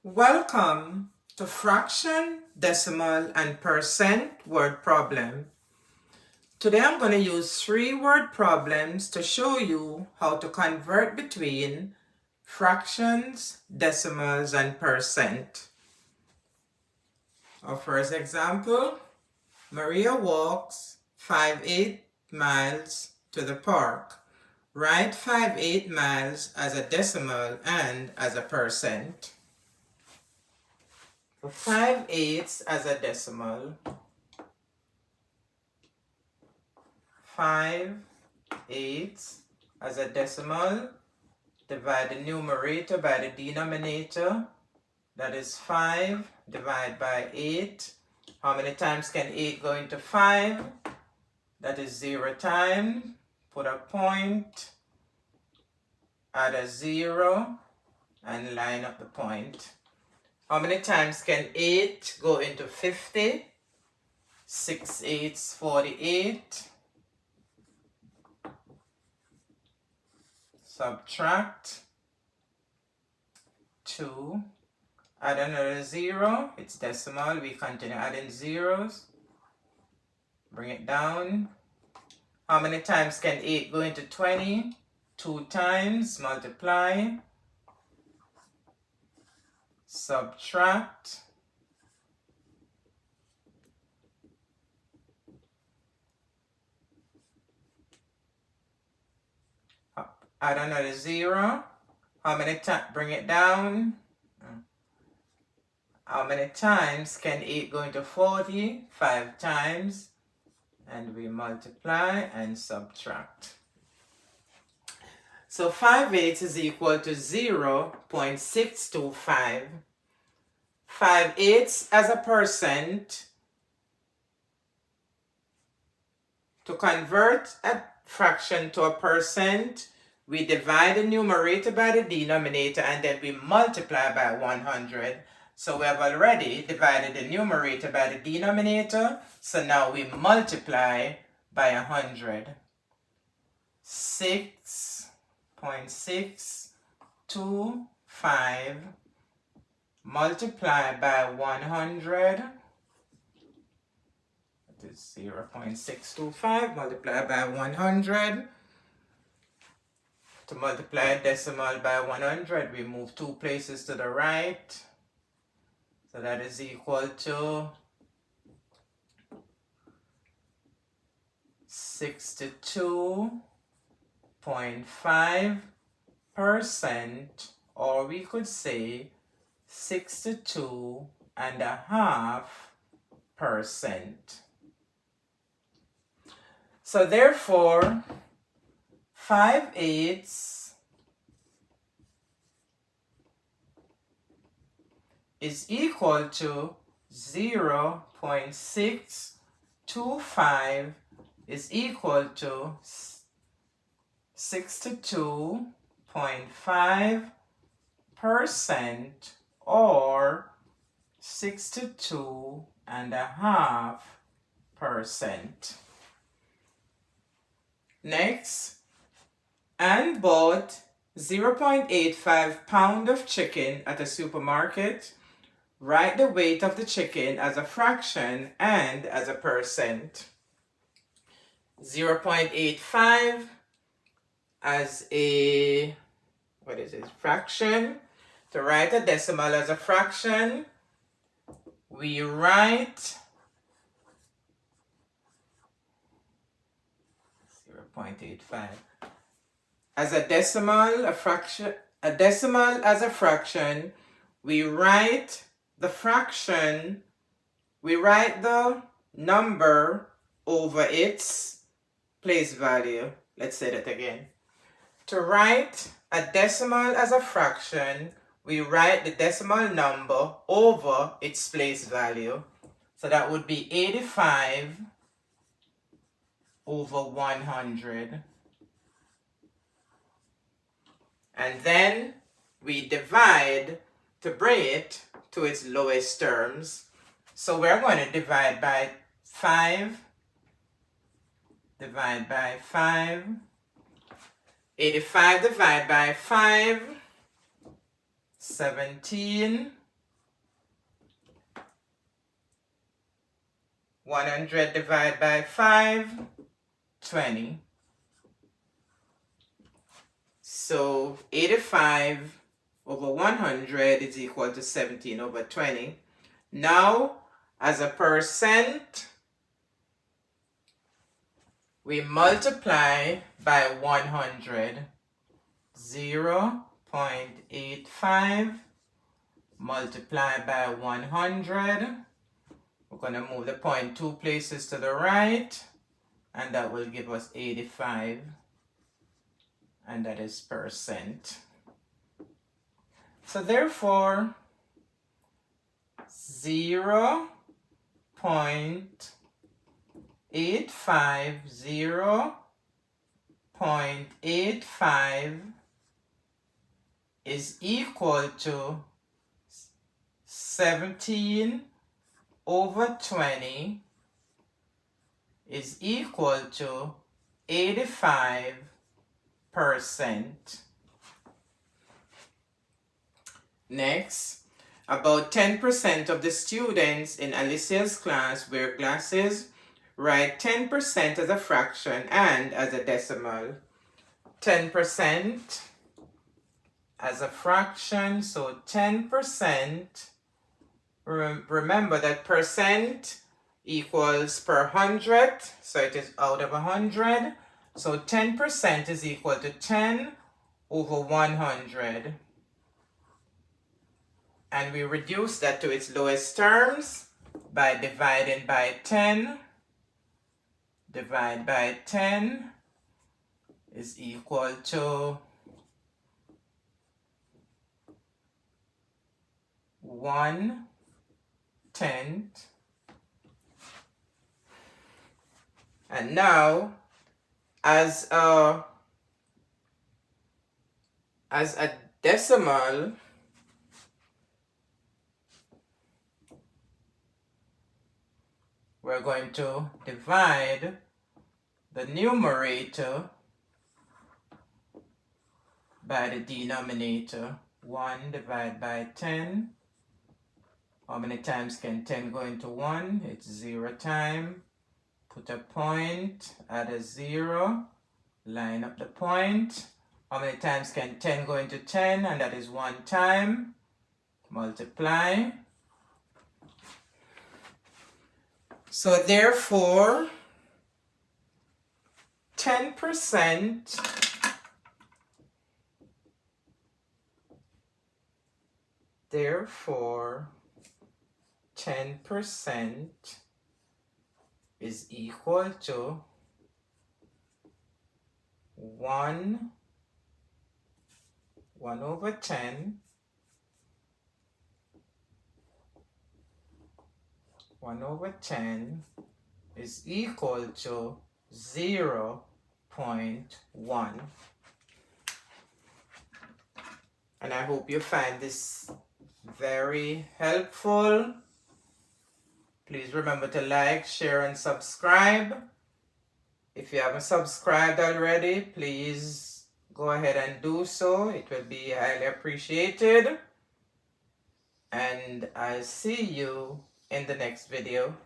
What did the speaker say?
Welcome to fraction, decimal, and percent word problem. Today I'm going to use 3 word problems to show you how to convert between fractions, decimals, and percent. Our first example, Maria walks 5/8 miles to the park. Write 5/8 miles as a decimal and as a percent. For 5/8 as a decimal, 5/8 as a decimal, divide the numerator by the denominator. That is 5 divided by 8. How many times can 8 go into 5? That is 0 times. Put a point, add a 0, and line up the point. How many times can 8 go into 50? 6 8s, 48. Subtract 2. Add another 0. It's decimal. We continue adding zeros. Bring it down. How many times can 8 go into 20? 2 times. Multiply. Subtract. Add another 0. How many times? Bring it down. How many times can 8 go into 40? 5 times. And we multiply and subtract. So 5/8 is equal to 0.625. 5/8 as a percent. To convert a fraction to a percent, we divide the numerator by the denominator and then we multiply by 100. So we have already divided the numerator by the denominator. So now we multiply by 100. 6.625 multiply by 100. That is 0.625 multiplied by 100. To multiply a decimal by 100, we move 2 places to the right. So that is equal to 62.5%, or we could say 62.5%. So therefore, 5/8 is equal to 0.625 is equal to 62.5% or 62.5%. Next, Anne bought 0.85 pound of chicken at a supermarket. Write the weight of the chicken as a fraction and as a percent. 0.85 as a, fraction. To write a decimal as a fraction, we write 0.85. As a decimal, a decimal as a fraction, we write the fraction, we write the number over its place value. Let's say that again. To write a decimal as a fraction, we write the decimal number over its place value. So that would be 85 over 100. And then we divide to bring it to its lowest terms. So we're going to divide by 5. Divide by 5. 85 divided by 5. 17. 100 divided by 5, 20. So 85 over 100 is equal to 17 over 20. Now, as a percent, we multiply by 100. 0.85 multiply by 100. We're going to move the point 2 places to the right, and that will give us 85, and that is percent. So therefore, 0.85 is equal to 17 over 20 is equal to 85%. Next, about 10% of the students in Alicia's class wear glasses. Write 10% as a fraction and as a decimal. 10% as a fraction, so 10%, remember that percent equals per hundredth, so it is out of 100. So 10% is equal to 10 over 100. And we reduce that to its lowest terms by dividing by 10. Divide by 10 is equal to 1/10. And now, as a decimal, we're going to divide the numerator by the denominator. 1 divided by 10. How many times can 10 go into 1? It's 0 time. Put a point, add a 0, line up the point. How many times can 10 go into 10? And that is 1 time. Multiply. So therefore, 10% is equal to 1 over 10. 1 over 10 is equal to 0.1. And I hope you find this very helpful. Please remember to like, share, and subscribe. If you haven't subscribed already, please go ahead and do so. It will be highly appreciated. And I'll see you in the next video.